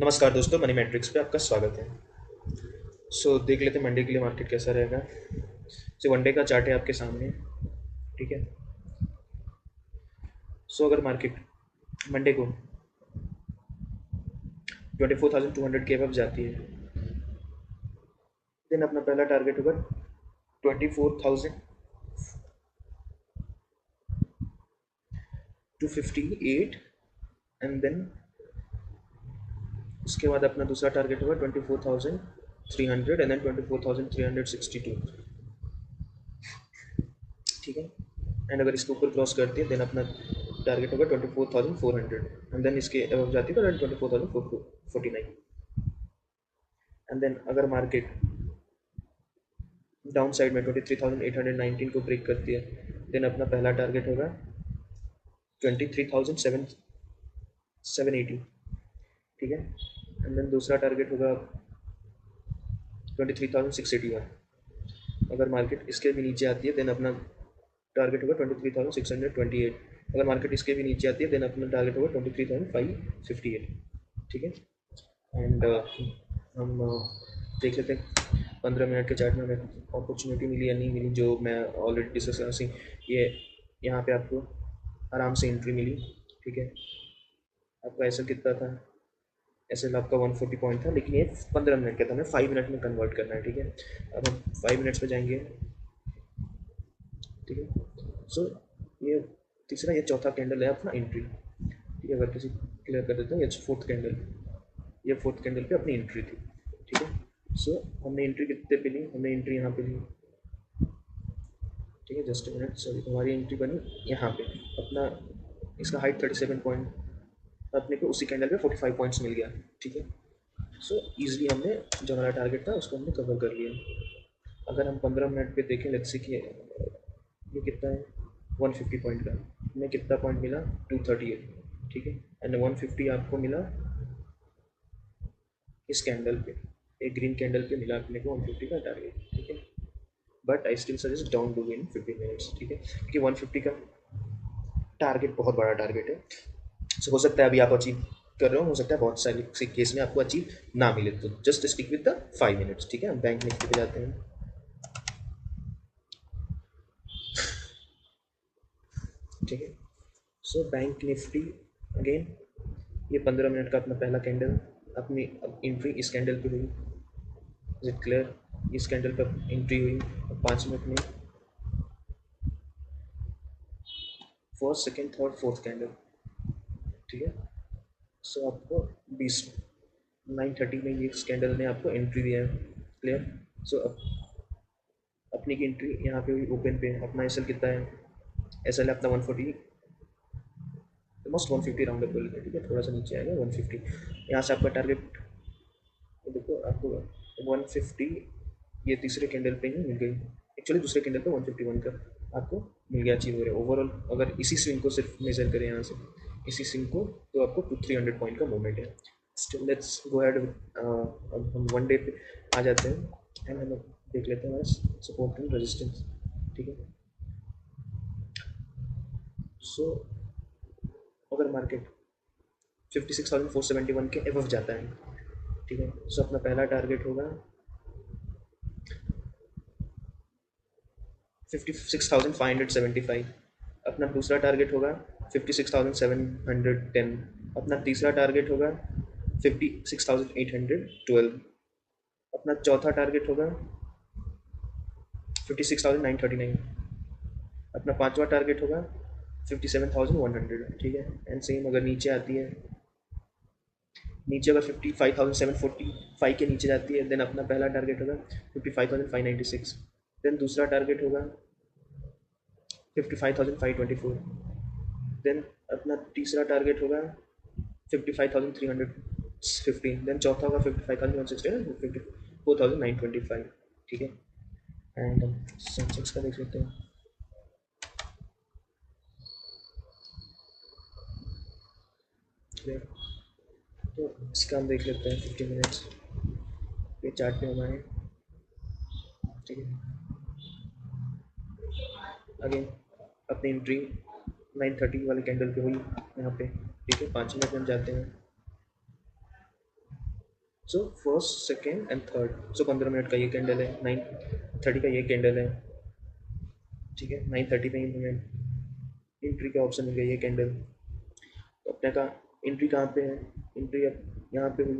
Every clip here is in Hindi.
नमस्कार दोस्तों, मनी मैट्रिक्स पे आपका स्वागत है। देख लेते हैं मंडे के लिए मार्केट कैसा रहेगा। वन डे का चार्ट है आपके सामने। ठीक है। अगर मार्केट मंडे को 24,200 के अबव जाती है, देन अपना पहला टारगेट होगा 24,258, एंड देन उसके बाद अपना दूसरा टारगेट होगा 24,300 एंड देन 24,362। ठीक है। एंड अगर इसके ऊपर क्रॉस करती है देन अपना टारगेट होगा 24,400, एंड देन इसके अबव जाती है तो 24,449। एंड देन अगर मार्केट डाउन साइड में 23,819 को ब्रेक करती है, देन अपना पहला टारगेट होगा 23,780। ठीक है। एंड देन दूसरा टारगेट होगा 23,681। अगर मार्केट इसके भी नीचे आती है देन अपना टारगेट होगा 23,628। अगर मार्केट इसके भी नीचे आती है देन अपना टारगेट होगा 23,558। ठीक है। एंड हम देख लेते हैं 15 मिनट के चार्ट में हमें अपॉर्चुनिटी मिली या नहीं मिली, जो मैं ऑलरेडी डिस्कस कर सी। ये यहाँ पे आपको आराम से एंट्री मिली। ठीक है। आपका एस कितना था? एस आपका 140 पॉइंट था, लेकिन ये 15 मिनट का था, हमें 5 मिनट में कन्वर्ट करना है। ठीक है। अब हम 5 मिनट्स में जाएंगे। ठीक है। ये तीसरा, ये चौथा कैंडल है अपना एंट्री। ठीक है। अगर किसी क्लियर कर देते हैं, ये फोर्थ कैंडल, ये फोर्थ कैंडल पे अपनी एंट्री थी। ठीक है। हमने एंट्री कितने पे ली? हमने एंट्री यहाँ पे ली। ठीक है। जस्ट मिनट, सॉरी, हमारी एंट्री बनी यहाँ पे। अपना इसका हाइट 37 पॉइंट, अपने को उसी कैंडल पे 45 पॉइंट्स मिल गया। ठीक है। ईजिली हमने जो हमारा टारगेट था उसको हमने कवर कर लिया। अगर हम 15 मिनट पे देखें, लेट्स से कि ये कितना है, 150 पॉइंट का, हमें कितना पॉइंट मिला? 238। ठीक है। एंड 150 आपको मिला इस कैंडल पे, एक ग्रीन कैंडल पे मिला अपने को 150 का टारगेट। ठीक है। But I still suggest don't do in 15 minutes. ठीक है। क्योंकि 150 का टारगेट बहुत बड़ा टारगेट है। हो सकता है अभी आप अचीव कर रहे हो सकता है बहुत सारे केस में आपको अचीव ना मिले, तो just stick with the 5 minutes. ठीक है। हम बैंक निफ्टी पे जाते हैं। ठीक है। बैंक निफ्टी अगेन, ये 15 मिनट का अपना पहला कैंडल, अपनी एंट्री इस कैंडल पे हुई। Is it clear? इस कैंडल पे एंट्री हुई। 5 मिनट में first, second, third, fourth candle. ठीक है। आपको 9:30 में ये कैंडल ने आपको एंट्री दिया है। क्लियर? अब अपनी की एंट्री यहाँ पे हुई ओपन पे। अपना एस कितना है? एस है अपना 140, ऑलमोस्ट 150 राउंड अप कर लेते हैं। ठीक है। थोड़ा सा नीचे आएगा 150। यहाँ से आपका टारगेट देखो, आपको 150 ये तीसरे कैंडल पे ही मिल गई। एक्चुअली दूसरे कैंडल पे 151 का आपको मिल गया, अचीव हो रहा है। ओवरऑल अगर इसी स्विंग को सिर्फ मेजर करें यहाँ से, इसी स्विंग को, तो आपको 300 पॉइंट का मूवमेंट है। Still let's go ahead. अब हम वन डे पे आ जाते हैं एंड हम देख लेते हैं हमारा सपोर्ट एंड रेजिस्टेंस। ठीक है। सो अगर मार्केट 56,471 के एबव जाता है, ठीक है, अपना पहला टारगेट होगा 56,575। अपना दूसरा टारगेट होगा 56,710। अपना तीसरा टारगेट होगा 56,812। अपना चौथा टारगेट होगा 56,939। अपना पांचवा टारगेट होगा 57,100। ठीक है। एंड सेम अगर नीचे आती है, नीचे अगर 55,745 के नीचे जाती है, देन अपना पहला टारगेट होगा 55,596। देन दूसरा टारगेट होगा 55,524। देन अपना तीसरा टारगेट होगा 55,315। देन चौथा होगा 55,160, 54,925। ठीक है। एंड सेंसेक्स का देख लेते हैं। तो इसका हम देख लेते हैं 50 मिनट्स ये चार्ट पे हमारे। ठीक है। अगेन अपनी एंट्री 9:30 वाले कैंडल पे हुई यहाँ पे। ठीक है। 5 मिनट में हम जाते हैं। So first second and third, so 15 minute का ये कैंडल है, 9:30 का ये कैंडल है, ठीक है। 9:30 में ही हमें एंट्री का ऑप्शन मिल गया, ये कैंडल। तो अपने का एंट्री कहाँ पे है, एंट्री अब यहाँ पे हुई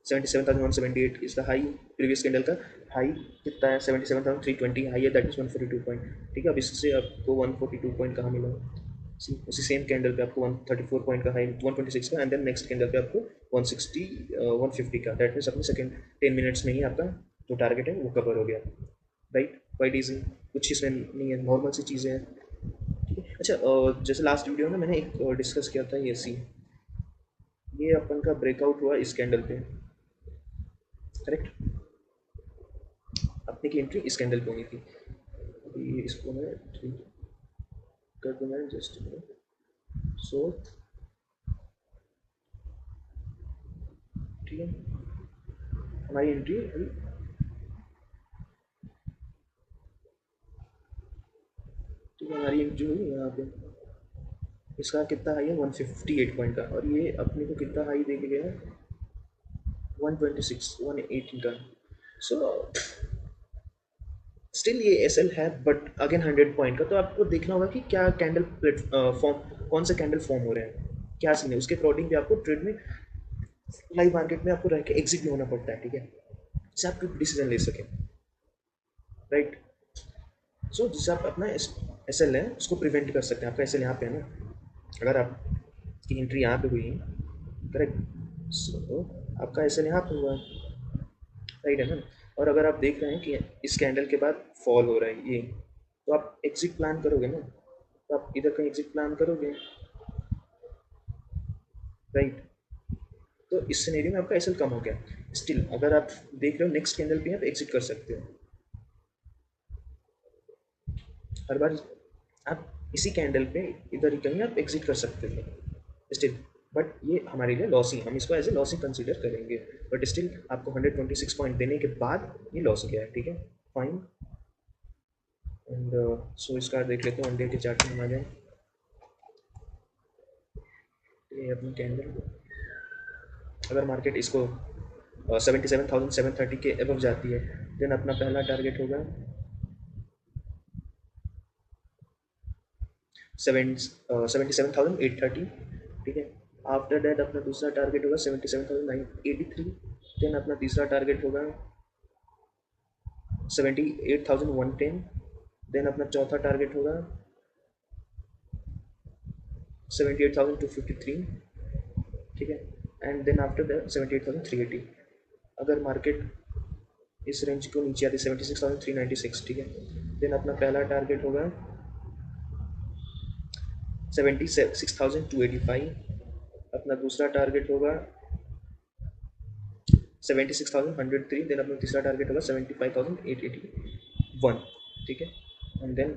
77,178 is the high. Previous candle का हाई कितना है, 77,320 हाई है, दैट इज 142 पॉइंट, ठीक है। अब इससे आपको 142 पॉइंट कहाँ मिला, उसी सेम कैंडल पे आपको 134 पॉइंट का हाई, 126 का, एंड देन नेक्स्ट कैंडल पे आपको 160 150 का, दैट मीन्स अपने सेकेंड 10 मिनट्स में ही आपका जो टारगेट है वो कवर हो गया, राइट। क्वाइट ईजी, कुछ इसमें नहीं है, नॉर्मल सी चीज़ें हैं, ठीक है। अच्छा, जैसे लास्ट वीडियो में मैंने एक डिस्कस किया था ये सी, ये अपन का ब्रेकआउट हुआ इस कैंडल पे, करेक्ट। अपने की एंट्री इस कैंडल पे होनी थी। अभी इसको मैं ठीक कर दूंगा, जस्ट सो ठीक है, हमारी एंट्री अभी, ठीक है, हमारी एंट्री हुई यहाँ पे। इसका कितना हाई है, 158 पॉइंट का, और ये अपने को कितना हाई दे के गया है, 126 118 का। सो स्टिल ये एस एल है, बट अगेन 100 पॉइंट का, तो आपको देखना होगा कि क्या कैंडल फॉर्म, कौन से कैंडल फॉर्म हो रहे हैं, क्या सीन है, उसके अकॉर्डिंग भी आपको ट्रेड में, लाइव मार्केट में आपको रह के एग्जिट भी होना पड़ता है, ठीक है, जिससे आप क्विक डिसीजन ले सकें, राइट। सो जिससे आप अपना एस एल है उसको प्रिवेंट कर सकते हैं। आपका एस एल यहाँ पे है ना, अगर आपकी एंट्री यहाँ पे हुई है, करेक्ट, सो आपका एस एल यहाँ पे हुआ है, राइट है ना। और अगर आप देख रहे हैं कि इस कैंडल के बाद फॉल हो रहा है ये, तो आप एग्जिट प्लान करोगे ना, तो आप इधर कहीं एग्जिट प्लान करोगे, राइट। तो इस सिनेरियो में आपका एसएल कम हो गया। स्टिल अगर आप देख रहे हो नेक्स्ट कैंडल पे आप एग्जिट कर सकते हो, हर बार आप इसी कैंडल पे इधर ही कहीं आप एग्जिट कर सकते हो स्टिल, बट ये हमारे लिए लॉस ही, हम इसको एज ए लॉस ही कंसिडर करेंगे, बट स्टिल आपको 126 पॉइंट देने के बाद ये लॉस गया है, ठीक है, फाइन। एंड सो इसका देख लेते हैं वन डे के चार्ट में, हम आ जाए। ये अपनी कैंडल, अगर मार्केट इसको 77,730 के अबव जाती है, देन अपना पहला टारगेट होगा 77,830, ठीक है। आफ्टर दैट अपना दूसरा टारगेट होगा 77,983, देन अपना तीसरा टारगेट होगा 78,110, देन अपना चौथा टारगेट होगा 78,253, ठीक है, एंड देन आफ्टर दैट 78,380। अगर मार्केट इस रेंज को नीचे आती है 76,396, ठीक है, देन अपना पहला टारगेट होगा 76,285, अपना दूसरा टारगेट होगा 76,103, देन अपना तीसरा टारगेट होगा 75,881, ठीक है, एंड देन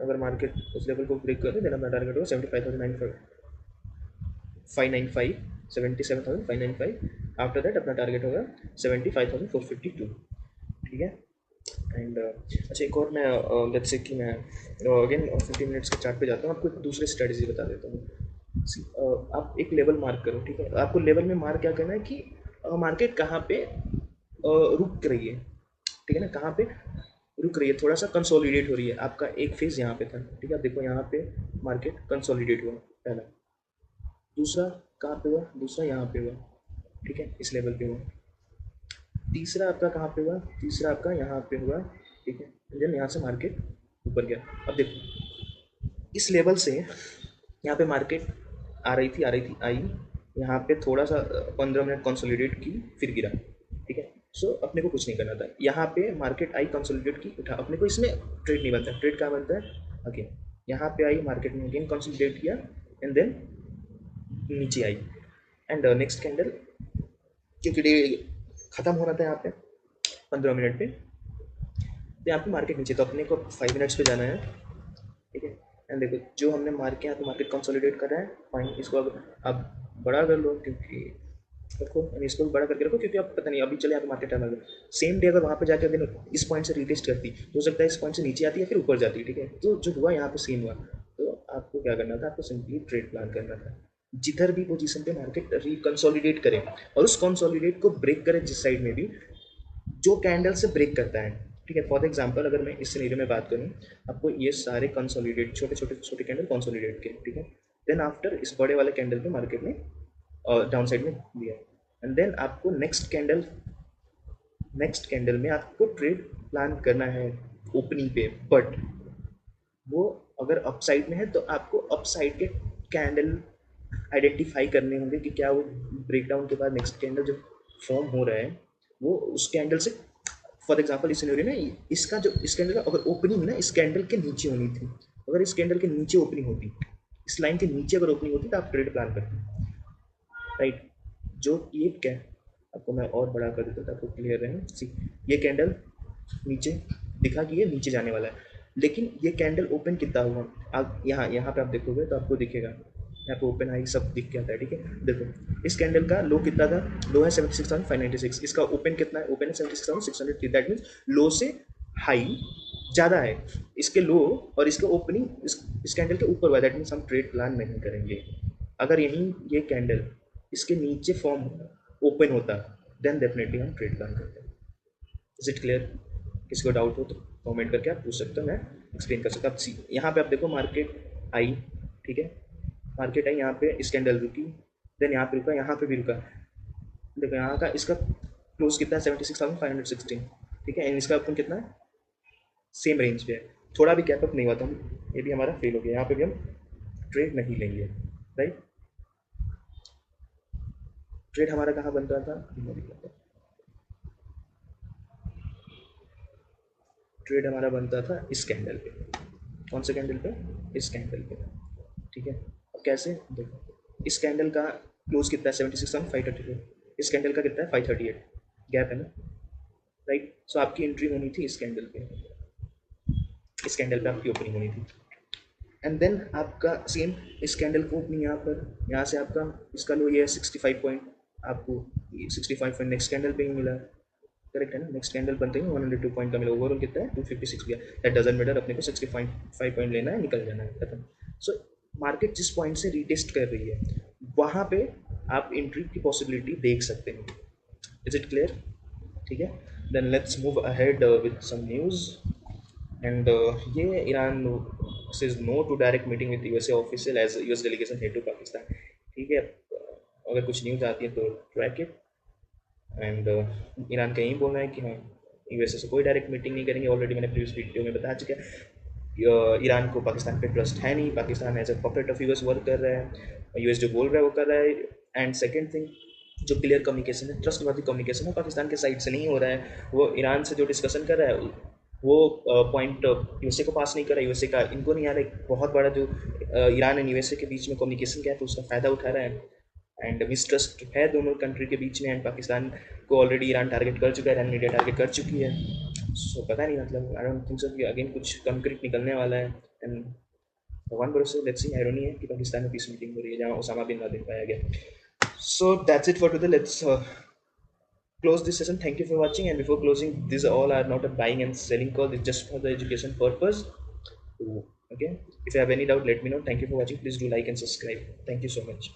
अगर मार्केट उस लेवल को ब्रेक करे देन अपना टारगेट होगा 75,595, 77,595, आफ्टर दैट अपना टारगेट होगा 75,452, ठीक है। एंड अच्छा, एक और मैं लेट्स से कि मैं अगेन 15 मिनट्स के चार्ट पे जाता हूँ, आपको एक दूसरी स्ट्रेटजी बता देता हूँ। आप एक लेवल मार्क करो, ठीक है, आपको लेवल में मार्क क्या करना है कि मार्केट कहाँ पे रुक रही है, ठीक है ना, कहाँ पे रुक रही है, थोड़ा सा कंसोलिडेट हो रही है, आपका एक फेज यहाँ पे था, ठीक है, आप देखो यहाँ पे मार्केट कंसोलिडेट हुआ पहला, दूसरा कहाँ पे हुआ, दूसरा यहाँ पे हुआ, ठीक है, इस लेवल पे हुआ, तीसरा आपका कहाँ पे हुआ, तीसरा आपका यहाँ पे हुआ, ठीक है, देन यहाँ से मार्केट ऊपर गया। अब देखो इस लेवल से यहाँ पे मार्केट आ रही थी आई, यहाँ पे थोड़ा सा 15 मिनट कंसोलिडेट की, फिर गिरा, ठीक है। सो अपने को कुछ नहीं करना था, यहाँ पे मार्केट आई कंसोलिडेट की, उठा, अपने को इसमें ट्रेड नहीं बनता, ट्रेड क्या बनता है, अगेन यहाँ पे आई मार्केट ने अगेन कंसोलिडेट किया, एंड देन नीचे आई, एंड नेक्स्ट कैंडल, क्योंकि डे खत्म हो रहा था यहाँ पे 15 मिनट पे, तो यहाँ पे मार्केट नीचे, तो अपने को 5 मिनट्स पे जाना है, ठीक है। एंड देखो जो हमने मार्क किया तो मार्केट कंसोलिडेट कर रहा है, फाइन, इसको अब आप बड़ा कर लो, क्योंकि रखो, इसको भी बड़ा करके रखो, क्योंकि आप पता नहीं अभी चले यहाँ पे मार्केट टाइम, सेम डे अगर वहाँ पे जाकर अगर इस पॉइंट से रिटेस्ट करती तो हो सकता है इस पॉइंट से नीचे आती है फिर ऊपर जाती है, ठीक है। तो जो हुआ यहाँ पे सेम हुआ, तो आपको क्या करना था, आपको सिंपली ट्रेड प्लान करना था, जिधर भी पोजीशन पे मार्केट रिकंसोलिडेट करे और उस कंसोलिडेट को ब्रेक करे जिस साइड में भी, जो कैंडल से ब्रेक करता है, ठीक है। फॉर एग्जांपल अगर मैं इस सिनेरियो में बात करूँ, आपको ये सारे कंसोलिडेट छोटे छोटे छोटे कैंडल कंसोलिडेट के, ठीक है। देन आफ्टर इस बड़े वाले कैंडल पे मार्केट ने डाउन साइड में दिया, एंड देन आपको नेक्स्ट कैंडल में आपको ट्रेड प्लान करना है ओपनिंग पे, बट वो अगर अपसाइड में है तो आपको अपसाइड के कैंडल आइडेंटिफाई करने होंगे कि क्या वो ब्रेकडाउन के बाद नेक्स्ट कैंडल जो फॉर्म हो रहा है वो उस कैंडल से, फॉर एग्जांपल इस सिनेरियो में इसका जो इस कैंडल का अगर ओपनिंग ना इस कैंडल के नीचे होनी थी, अगर इस कैंडल के नीचे ओपनिंग होती, इस लाइन के नीचे अगर ओपनिंग होती तो आप ट्रेड प्लान करते, राइट। जो ये क्या, आपको मैं और बड़ा कर देता था आपको क्लियर रहे। सी, ये कैंडल नीचे दिखा कि ये नीचे जाने वाला है, लेकिन ये कैंडल ओपन कितना हुआ, आप यहाँ यहाँ पे आप देखोगे तो आपको दिखेगा यहाँ पे ओपन हाई सब दिख के आता है, ठीक है। देखो इस कैंडल का लो कितना था, लो है 76,596, इसका ओपन कितना है, ओपन है 76,603, दैट मीन्स लो से हाई ज़्यादा है, इसके लो और इसके ओपनिंग इस कैंडल के ऊपर हुआ, दैट मीन्स हम ट्रेड प्लान नहीं करेंगे। अगर यहीं ये कैंडल इसके नीचे फॉर्म ओपन होता, देन डेफिनेटली हम ट्रेड प्लान करते हैं। Is it clear? किसी को डाउट हो तो कमेंट करके आप पूछ सकते हो, मैं एक्सप्लेन कर सकता हूँ। अब सी यहाँ पे आप देखो मार्केट आई, ठीक है, मार्केट आई यहाँ पे इस कैंडल रुकी, देन यहाँ पे रुका, यहाँ पे भी रुका, देखो यहाँ का इसका क्लोज कितना है 76,516, ठीक है, एंड इसका ओपन कितना है सेम रेंज पे है, थोड़ा भी गैप अप नहीं हुआ तो हम ये भी हमारा फेल हो गया, यहाँ पे भी हम ट्रेड नहीं लेंगे, राइट। ट्रेड हमारा कहाँ बन रहा था, ट्रेड हमारा बनता था इस कैंडल पे, कौन से कैंडल पे, इस कैंडल पे, ठीक है। अब कैसे देखो इस कैंडल का क्लोज कितना है 76,534, इस कैंडल का कितना है 538, गैप है ना, राइट। सो आपकी एंट्री होनी थी इस कैंडल पे, इस कैंडल पे आपकी ओपनिंग होनी थी, एंड देन आपका सेम इस कैंडल को ओपनिंग यहाँ पर, यहाँ से आपका इसका लो ये है 65 पॉइंट, आपको 65 पॉइंट नेक्स्ट कैंडल पे ही मिला, करेक्ट है ना। नेक्स्ट कैंडल बनते ही 102 पॉइंट का मिला, ओवरऑल कितना है 256 गया, दैट डजंट मैटर, अपने को 65 पॉइंट लेना है, निकल जाना है, खत्म। सो मार्केट जिस पॉइंट से रीटेस्ट कर रही है वहाँ पे आप एंट्री की पॉसिबिलिटी देख सकते हैं। Is it clear? ठीक है, then let's move ahead with some news. And ये Iran says no to direct meeting with USA official as US delegation head to Pakistan, ठीक है। अगर कुछ न्यूज़ आती है तो ट्रैक इट, एंड ईरान का यही बोलना है कि हाँ यूएसए से कोई डायरेक्ट मीटिंग नहीं करेंगे, ऑलरेडी मैंने प्रीवियस वीडियो में बता चुका है। ईरान को पाकिस्तान पे ट्रस्ट है नहीं, Pakistan as a puppet of US work कर रहा है, यूएस जो बोल रहा है वो कर रहा है। एंड सेकेंड थिंग, जो क्लियर कम्युनिकेशन है, ट्रस्टवर्दी कम्युनिकेशन है, पाकिस्तान के साइड से नहीं हो रहा है, वो ईरान से जो डिस्कशन कर रहा है वो पॉइंट यूएसए को पास नहीं कर रहा है, यूएसए का इनको नहीं आ रहा है, बहुत बड़ा जो ईरान एंड यूएसए के बीच में कम्युनिकेशन गैप है उसका फ़ायदा उठा रहा है, एंड मिसट्रस्ट है दोनों कंट्री के बीच में, एंड पाकिस्तान को ऑलरेडी ईरान टारगेट कर चुका है, ईरान मीडिया टारगेट कर चुकी है। सो पता नहीं, मतलब आई डोंट थिंक सो कि अगेन कुछ कंक्रीट निकलने वाला है, एंड भगवान भरोसे लेट्स सी, आयरनी है कि पाकिस्तान में पीस मीटिंग हो रही है जहाँ ओसामा बिन लादेन पाया गया। So that's it for today, let's close this session. Thank you for watching, and before closing, these all are not a buying and selling call, it's just for the education purpose. Okay, if you have any doubt let me know. Thank you for watching, please do like and subscribe. Thank you so much.